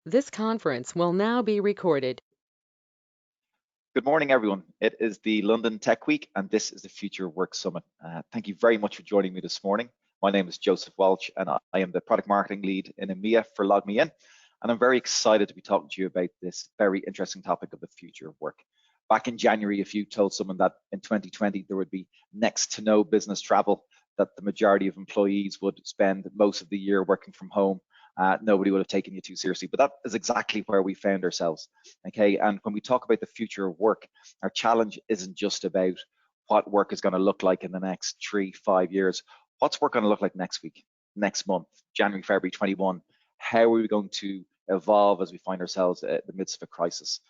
This conference will now be recorded. Good morning, everyone. It is the London Tech Week, and this is the Future of Work Summit. Thank you very much for joining me this morning. My name is Joseph Walsh, and I am the product marketing lead in EMEA for LogMeIn. And I'm very excited to be talking to you about this very interesting topic of the future of work. Back in January, if you told someone that in 2020 there would be next to no business travel, that the majority of employees would spend most of the year working from home, nobody would have taken you too seriously. But that is exactly where we found ourselves. Okay, and when we talk about the future of work, our challenge isn't just about what work is going to look like in the next 3-5 years. What's work going to look like next week, next month, January, February 21? How are we going to evolve as we find ourselves at the midst of a crisis?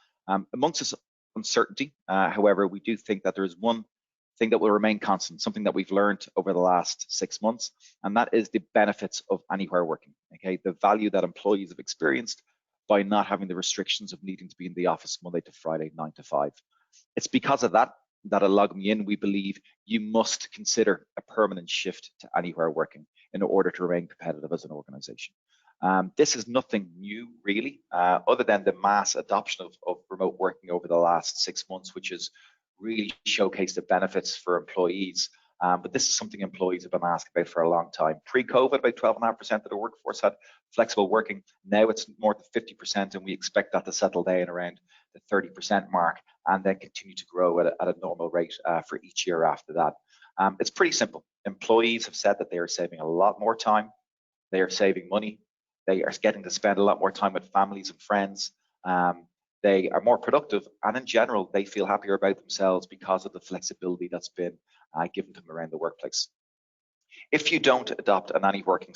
Amongst this uncertainty, however, we do think that there is one thing that will remain constant, something that we've learned over the last 6 months, and that is the benefits of anywhere working. Okay, the value that employees have experienced by not having the restrictions of needing to be in the office Monday to Friday, 9 to 5. It's because of that at LogMeIn, we believe you must consider a permanent shift to anywhere working in order to remain competitive as an organization. This is nothing new, really, other than the mass adoption of remote working over the last 6 months, which has really showcased the benefits for employees. But this is something employees have been asked about for a long time. Pre-COVID, about 12.5% of the workforce had flexible working. Now it's more than 50%, and we expect that to settle down around the 30% mark and then continue to grow at a normal rate for each year after that. It's pretty simple. Employees have said that they are saving a lot more time. They are saving money. They are getting to spend a lot more time with families and friends. They are more productive, and in general, they feel happier about themselves because of the flexibility that's been given to them around the workplace. If you don't adopt an anywhere working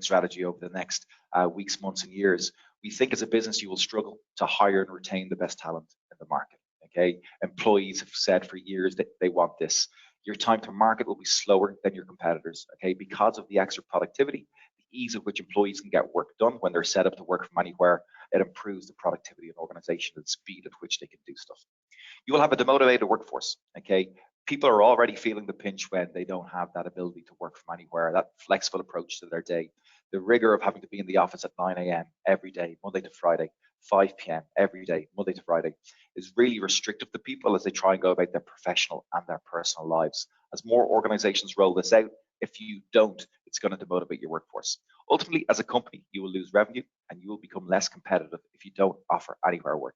strategy over the next weeks, months, and years, we think as a business you will struggle to hire and retain the best talent in the market. Okay, employees have said for years that they want this. Your time to market will be slower than your competitors. Okay, because of the extra productivity, the ease of which employees can get work done when they're set up to work from anywhere, it improves the productivity of an organization and the speed at which they can do stuff. You will have a demotivated workforce. Okay, people are already feeling the pinch when they don't have that ability to work from anywhere, that flexible approach to their day. The rigor of having to be in the office at 9 a.m. every day, Monday to Friday, 5 p.m. every day, Monday to Friday, is really restrictive to people as they try and go about their professional and their personal lives. As more organizations roll this out, if you don't, it's going to demotivate your workforce. Ultimately, as a company, you will lose revenue and you will become less competitive if you don't offer anywhere work.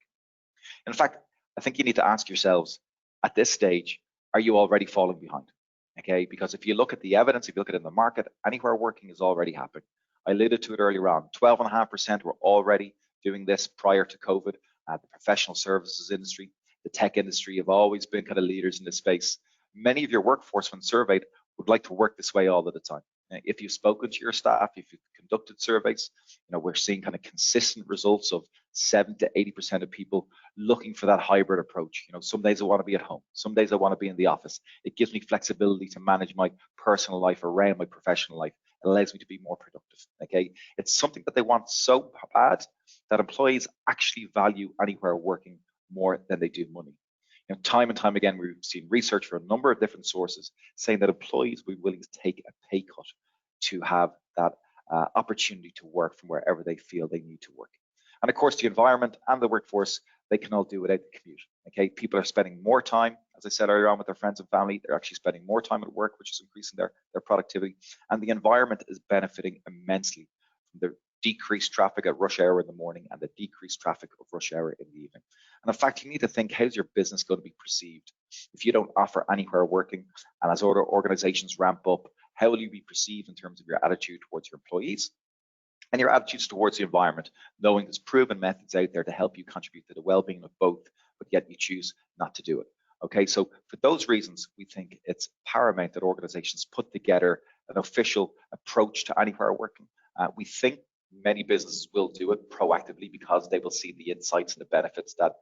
In fact, I think you need to ask yourselves at this stage, are you already falling behind? Okay, because if you look at the evidence, if you look at it in the market, anywhere working is already happening. I alluded to it earlier on. 12.5% were already doing this prior to COVID. The professional services industry, the tech industry have always been kind of leaders in this space. Many of your workforce, when surveyed, would like to work this way all of the time. If you've spoken to your staff, if you've conducted surveys, we're seeing kind of consistent results of 7 to 80% of people looking for that hybrid approach. Some days I want to be at home, some days I want to be in the office. It gives me flexibility to manage my personal life around my professional life. It allows me to be more productive. Okay, it's something that they want so bad that employees actually value anywhere working more than they do money. Time and time again, we've seen research from a number of different sources saying that employees will be willing to take a pay cut to have that opportunity to work from wherever they feel they need to work. And of course, the environment and the workforce, they can all do without the commute. Okay, people are spending more time, as I said earlier on, with their friends and family. They're actually spending more time at work, which is increasing their productivity. And the environment is benefiting immensely from the decreased traffic at rush hour in the morning and the decreased traffic of rush hour in the evening. And in fact, you need to think, how's your business going to be perceived if you don't offer anywhere working? And as other organizations ramp up, how will you be perceived in terms of your attitude towards your employees and your attitudes towards the environment, knowing there's proven methods out there to help you contribute to the well-being of both, but yet you choose not to do it. Okay, so for those reasons, we think it's paramount that organizations put together an official approach to anywhere working. We think many businesses will do it proactively because they will see the insights and the benefits that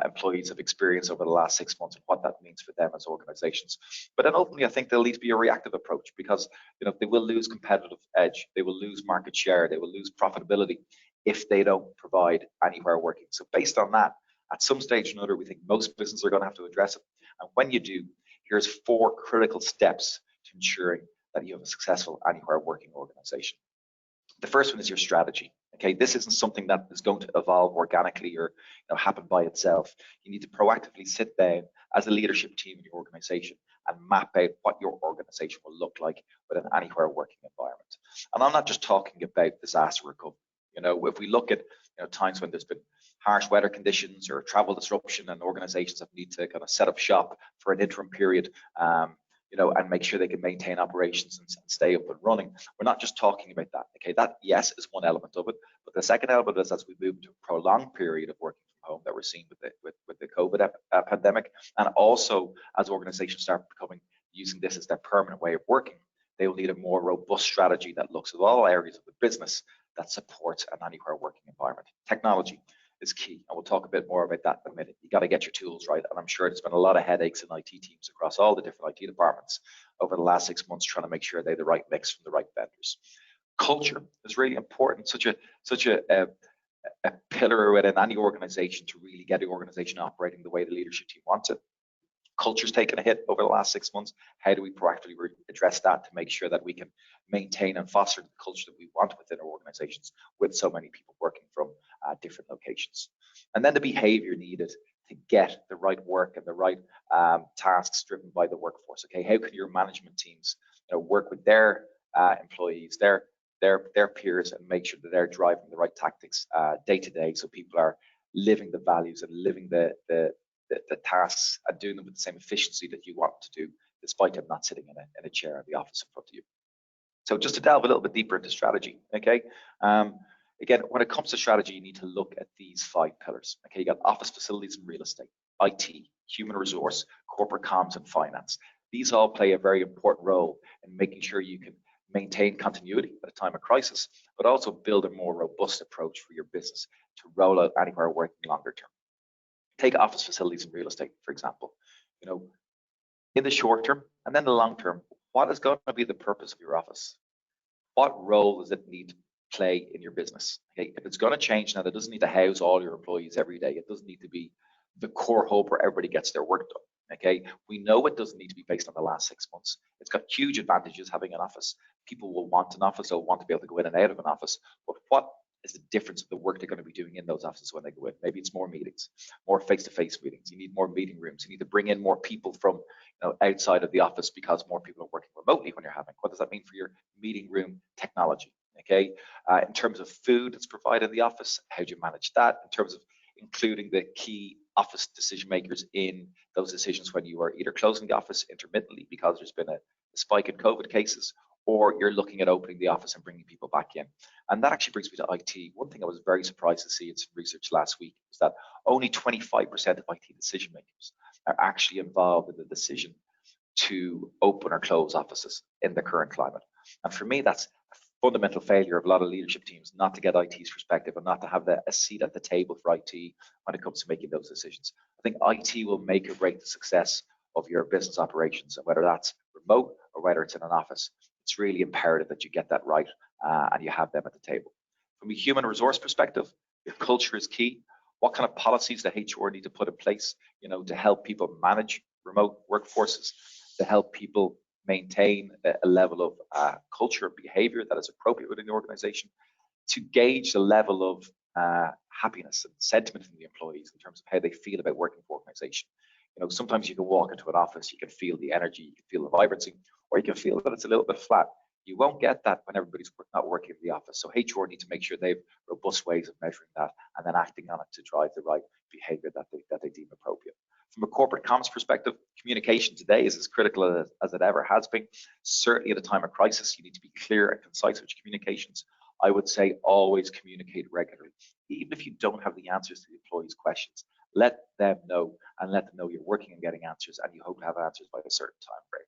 employees have experienced over the last 6 months and what that means for them as organizations. But then ultimately, I think there'll need to be a reactive approach because they will lose competitive edge, they will lose market share, they will lose profitability if they don't provide anywhere working. So based on that, at some stage or another, we think most businesses are going to have to address it. And when you do, here's 4 critical steps to ensuring that you have a successful anywhere working organization. The first one is your strategy. Okay, this isn't something that is going to evolve organically or happen by itself. You need to proactively sit down as a leadership team in your organization and map out what your organization will look like with an anywhere working environment. And I'm not just talking about disaster recovery. If we look at times when there's been harsh weather conditions or travel disruption and organizations that need to kind of set up shop for an interim period, and make sure they can maintain operations and stay up and running. We're not just talking about that. Okay, that, yes, is one element of it, but the second element is as we move into a prolonged period of working from home that we're seeing with the COVID pandemic, and also as organizations start using this as their permanent way of working, they will need a more robust strategy that looks at all areas of the business that supports an anywhere working environment. Technology is key, and we'll talk a bit more about that in a minute. You got to get your tools right, and I'm sure there's been a lot of headaches in IT teams across all the different IT departments over the last 6 months trying to make sure they have the right mix from the right vendors. Culture is really important, such a pillar within any organization to really get the organization operating the way the leadership team wants it. Culture's taken a hit over the last 6 months. How do we proactively address that to make sure that we can maintain and foster the culture that we want within our organizations with so many people working from different locations? And then the behavior needed to get the right work and the right tasks driven by the workforce. Okay, how can your management teams work with their employees, their peers, and make sure that they're driving the right tactics day to day, so people are living the values and living the tasks and doing them with the same efficiency that you want to do, despite them not sitting in a chair in the office in front of you. So just to delve a little bit deeper into strategy, okay? Again, when it comes to strategy, you need to look at these 5 pillars. Okay, you got office facilities and real estate, IT, human resource, corporate comms, and finance. These all play a very important role in making sure you can maintain continuity at a time of crisis, but also build a more robust approach for your business to roll out anywhere working longer term. Take office facilities and real estate, for example. In the short term and then the long term, what is going to be the purpose of your office? What role does it need to play in your business? Okay, if it's going to change now, it doesn't need to house all your employees every day. It doesn't need to be the core hub where everybody gets their work done. Okay, we know it doesn't need to be based on the last 6 months. It's got huge advantages having an office. People will want an office, they'll want to be able to go in and out of an office. But what is the difference of the work they're going to be doing in those offices when they go in? Maybe it's more meetings, more face-to-face meetings. You need more meeting rooms. You need to bring in more people from outside of the office because more people are working remotely when you're having. What does that mean for your meeting room technology? Okay, in terms of food that's provided in the office, how do you manage that? In terms of including the key office decision makers in those decisions when you are either closing the office intermittently because there's been a spike in COVID cases, or you're looking at opening the office and bringing people back in. And that actually brings me to IT. One thing I was very surprised to see in some research last week is that only 25% of IT decision makers are actually involved in the decision to open or close offices in the current climate. And for me, that's a fundamental failure of a lot of leadership teams not to get IT's perspective and not to have a seat at the table for IT when it comes to making those decisions. I think IT will make or break the success of your business operations, and whether that's remote or whether it's in an office, it's really imperative that you get that right and you have them at the table. From a human resource perspective, your culture is key. What kind of policies does HR need to put in place, to help people manage remote workforces, to help people maintain a level of culture and behavior that is appropriate within the organization, to gauge the level of happiness and sentiment from the employees in terms of how they feel about working for organization. Sometimes you can walk into an office, you can feel the energy, you can feel the vibrancy, or you can feel that it's a little bit flat. You won't get that when everybody's not working in the office. So HR need to make sure they have robust ways of measuring that and then acting on it to drive the right behavior that they deem appropriate. From a corporate comms perspective, communication today is as critical as it ever has been. Certainly at a time of crisis, you need to be clear and concise with your communications. I would say always communicate regularly. Even if you don't have the answers to the employees' questions, let them know and let them know you're working on getting answers and you hope to have answers by a certain time frame.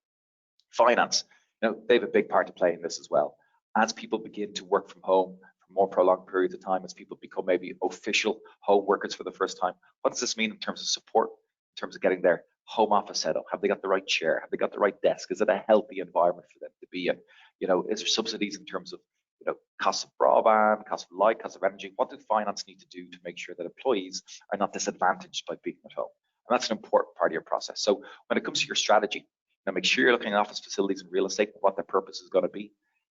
Finance, they have a big part to play in this as well. As people begin to work from home for more prolonged periods of time, as people become maybe official home workers for the first time, what does this mean in terms of support, in terms of getting their home office set up? Have they got the right chair? Have they got the right desk? Is it a healthy environment for them to be in? Is there subsidies in terms of cost of broadband, cost of light, cost of energy? What do finance need to do to make sure that employees are not disadvantaged by being at home? And that's an important part of your process. So when it comes to your strategy, make sure you're looking at office facilities and real estate and what their purpose is going to be.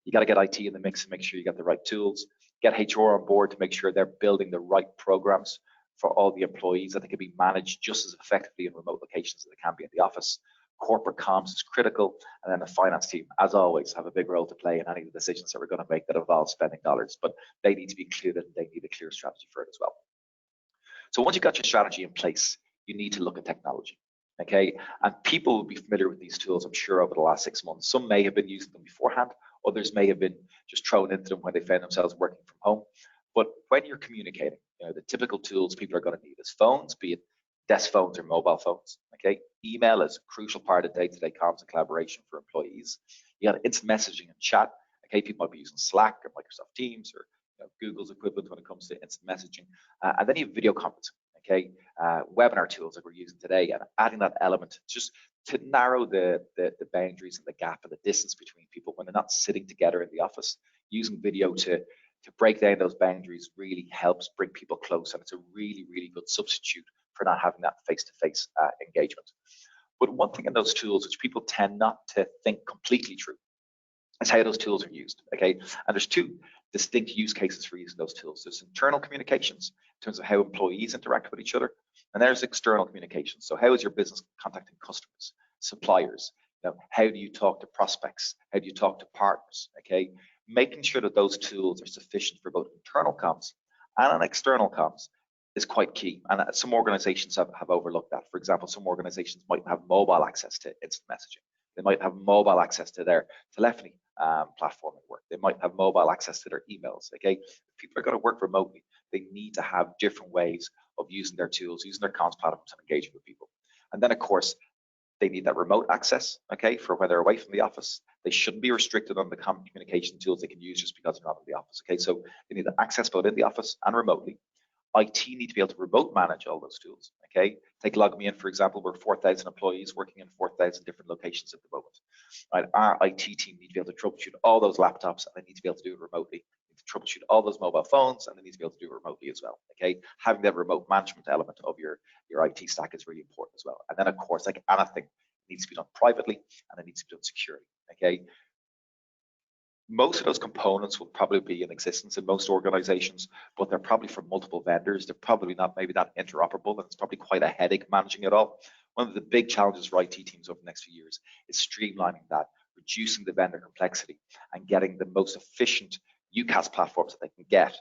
You got to get IT in the mix and make sure you got the right tools. Get HR on board to make sure they're building the right programs for all the employees, that they can be managed just as effectively in remote locations as they can be in the office. Corporate comms is critical, and then the finance team, as always, have a big role to play in any of the decisions that we're going to make that involve spending dollars, but they need to be included and they need a clear strategy for it as well. So once you've got your strategy in place, you need to look at technology, okay? And people will be familiar with these tools, I'm sure, over the last 6 months. Some may have been using them beforehand, others may have been just thrown into them when they found themselves working from home. But when you're communicating, the typical tools people are going to need is phones, be it desk phones or mobile phones, okay? Email is a crucial part of day-to-day comms and collaboration for employees. You got instant messaging and chat, okay? People might be using Slack or Microsoft Teams or Google's equivalent when it comes to instant messaging. And then you have video conferencing, okay? Webinar tools like we're using today, and adding that element just to narrow the boundaries and the gap and the distance between people when they're not sitting together in the office. Using video to break down those boundaries really helps bring people close, and it's a really, really good substitute for not having that face-to-face engagement. But one thing in those tools which people tend not to think completely through is how those tools are used, okay? And there's two distinct use cases for using those tools. There's internal communications in terms of how employees interact with each other, and there's external communications. So how is your business contacting customers, suppliers? How do you talk to prospects? How do you talk to partners, okay? Making sure that those tools are sufficient for both internal comms and external comms is quite key. And some organizations have overlooked that. For example, some organizations might have mobile access to instant messaging. They might have mobile access to their telephony platform at work. They might have mobile access to their emails, okay? If people are going to work remotely, they need to have different ways of using their tools, using their comms platforms and engaging with people. And then, of course, they need that remote access, okay, for when they're away from the office. They shouldn't be restricted on the communication tools they can use just because they're not in the office, okay? So they need access both in the office and remotely. IT need to be able to remote manage all those tools, okay? Take LogMeIn, for example. We're 4,000 employees working in 4,000 different locations at the moment. Right? Our IT team need to be able to troubleshoot all those laptops, and they need to be able to do it remotely. They need to troubleshoot all those mobile phones, and they need to be able to do it remotely as well, okay? Having that remote management element of your IT stack is really important as well. And then, of course, like anything, it needs to be done privately, and it needs to be done securely, okay? Most of those components will probably be in existence in most organizations, but they're probably from multiple vendors. They're probably not maybe that interoperable, and it's probably quite a headache managing it all. One of the big challenges for IT teams over the next few years is streamlining that, reducing the vendor complexity, and getting the most efficient UCaaS platforms that they can get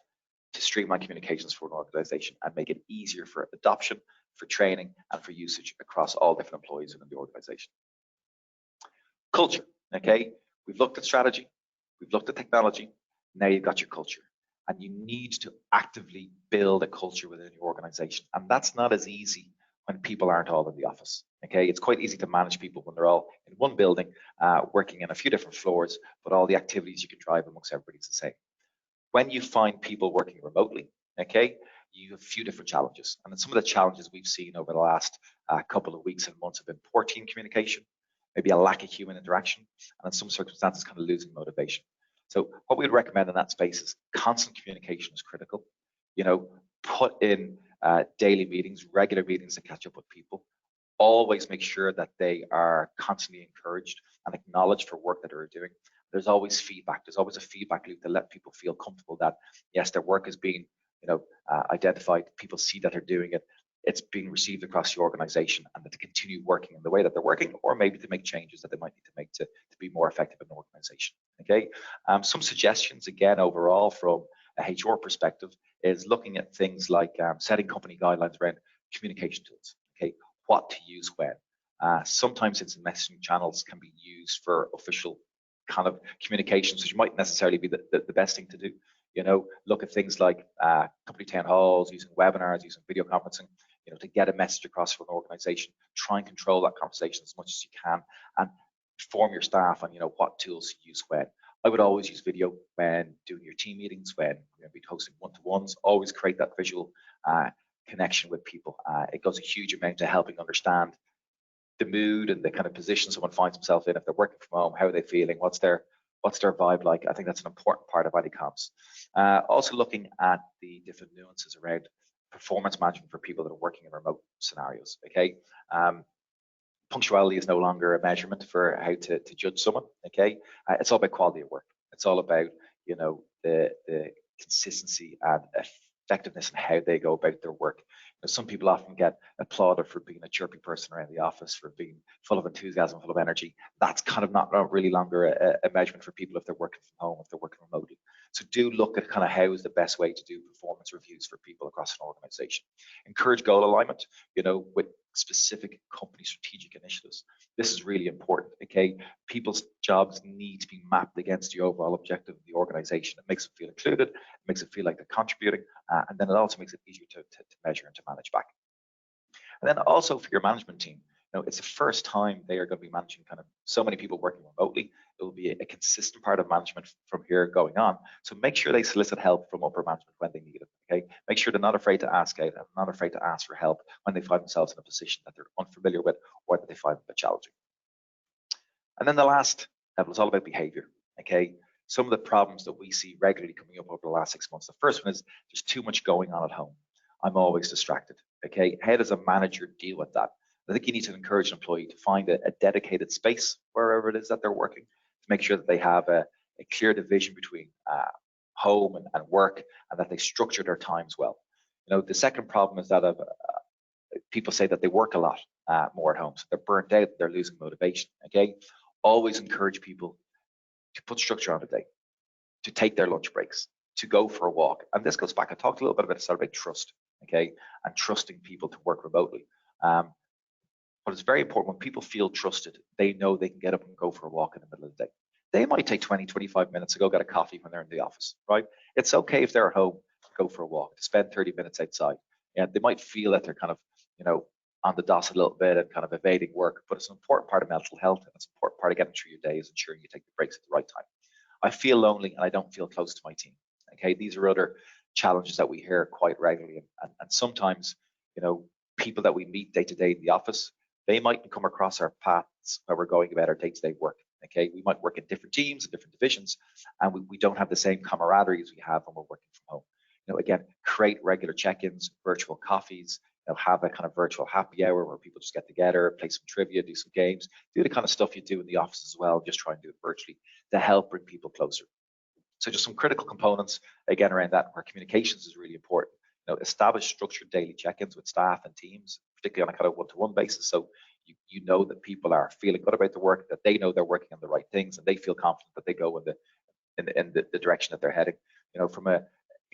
to streamline communications for an organization and make it easier for adoption, for training, and for usage across all different employees within the organization. Culture, okay? We've looked at strategy. We've looked at technology, now you've got your culture, and you need to actively build a culture within your organization. And that's not as easy when people aren't all in the office, okay? It's quite easy to manage people when they're all in one building, working in a few different floors, but all the activities you can drive amongst everybody's the same. When you find people working remotely, okay, you have a few different challenges. And some of the challenges we've seen over the last couple of weeks and months have been poor team communication, maybe a lack of human interaction, and in some circumstances, kind of losing motivation. So what we would recommend in that space is constant communication is critical. Put in daily meetings, regular meetings to catch up with people. Always make sure that they are constantly encouraged and acknowledged for work that they're doing. There's always feedback. There's always a feedback loop to let people feel comfortable that, yes, their work is being identified. People see that they're doing it. It's being received across the organization, and that to continue working in the way that they're working, or maybe to make changes that they might need to make to be more effective in the organization, okay? Some suggestions, again, overall from a HR perspective, is looking at things like setting company guidelines around communication tools, okay? What to use when. Sometimes instant messaging channels can be used for official kind of communications, which might necessarily be the best thing to do. Look at things like company town halls, using webinars, using video conferencing, to get a message across from an organization. Try and control that conversation as much as you can, and inform your staff on, what tools to use when. I would always use video when doing your team meetings, when you're going to be hosting one-to-ones. Always create that visual connection with people. It goes a huge amount to helping understand the mood and the kind of position someone finds himself in. If they're working from home, how are they feeling? What's their vibe like? I think that's an important part of any comms. Also looking at the different nuances around performance management for people that are working in remote scenarios, okay? Punctuality is no longer a measurement for how to judge someone, okay? It's all about quality of work. It's all about, you know, the consistency and effectiveness in how they go about their work. You know, some people often get applauded for being a chirpy person around the office, for being full of enthusiasm, full of energy. That's kind of not really longer a measurement for people if they're working from home, if they're working remotely. So do look at kind of how is the best way to do performance reviews for people across an organization. Encourage goal alignment, you know, with specific company strategic initiatives. This is really important, okay? People's jobs need to be mapped against the overall objective of the organization. It makes them feel included, it makes them feel like they're contributing, and then it also makes it easier to measure and to manage back. And then also for your management team, you know, it's the first time they are going to be managing kind of so many people working remotely. It will be a consistent part of management from here going on. So make sure they solicit help from upper management when they need it. Okay, make sure they're not afraid to ask out and not afraid to ask for help when they find themselves in a position that they're unfamiliar with or that they find a bit challenging. And then the last level is all about behavior. Okay, some of the problems that we see regularly coming up over the last 6 months. The first one is there's too much going on at home. I'm always distracted. Okay, how does a manager deal with that? I think you need to encourage an employee to find a dedicated space wherever it is that they're working, to make sure that they have a clear division between home and work, and that they structure their times well. You know, the second problem is that people say that they work a lot more at home, so they're burnt out, they're losing motivation. Okay, always encourage people to put structure on the day, to take their lunch breaks, to go for a walk. And this goes back, I talked a little bit about trust, okay, and trusting people to work remotely. But it's very important when people feel trusted, they know they can get up and go for a walk in the middle of the day. They might take 20, 25 minutes to go get a coffee when they're in the office, right? It's okay if they're at home to go for a walk, to spend 30 minutes outside. Yeah, they might feel that they're kind of, you know, on the DOS a little bit and kind of evading work, but it's an important part of mental health, and it's an important part of getting through your day is ensuring you take the breaks at the right time. I feel lonely and I don't feel close to my team. Okay, these are other challenges that we hear quite regularly, and sometimes, you know, people that we meet day to day in the office, they mightn't come across our paths where we're going about our day-to-day work. Okay, we might work in different teams and different divisions, and we don't have the same camaraderie as we have when we're working from home. You know, again, create regular check-ins, virtual coffees, you know, have a kind of virtual happy hour where people just get together, play some trivia, do some games, do the kind of stuff you do in the office as well, just try and do it virtually to help bring people closer. So just some critical components, again, around that, where communications is really important. You know, establish structured daily check-ins with staff and teams, particularly on a kind of one-to-one basis. So you know that people are feeling good about the work, that they know they're working on the right things, and they feel confident that they go in the direction that they're heading. You know, from a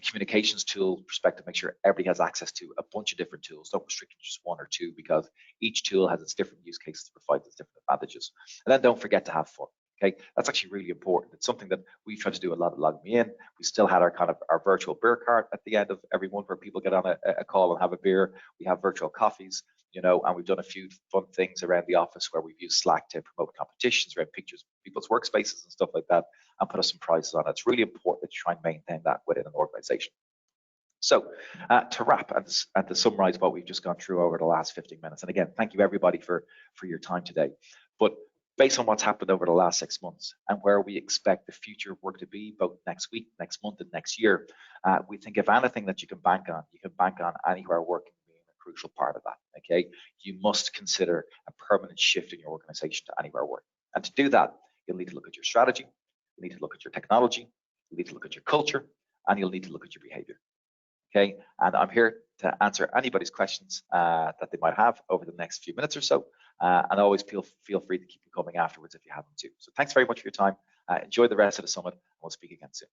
communications tool perspective, make sure everybody has access to a bunch of different tools. Don't restrict it to just one or two, because each tool has its different use cases, provides its different advantages. And then don't forget to have fun. Okay, that's actually really important. It's something that we try to do a lot of Log Me In. We still had our virtual beer cart at the end of every month where people get on a call and have a beer. We have virtual coffees, you know, and we've done a few fun things around the office where we've used Slack to promote competitions around pictures of people's workspaces and stuff like that, and put us some prizes on it. It's really important to try and maintain that within an organization. So to wrap and to summarize what we've just gone through over the last 15 minutes, and again, thank you everybody for your time today. But based on what's happened over the last 6 months and where we expect the future of work to be, both next week, next month, and next year, we think if anything that you can bank on anywhere working being a crucial part of that. Okay, you must consider a permanent shift in your organization to anywhere work, and to do that, you'll need to look at your strategy, you need to look at your technology, you need to look at your culture, and you'll need to look at your behavior. Okay, and I'm here to answer anybody's questions that they might have over the next few minutes or so, and always feel free to keep them coming afterwards if you have them too. So thanks very much for your time. Enjoy the rest of the summit, and we'll speak again soon.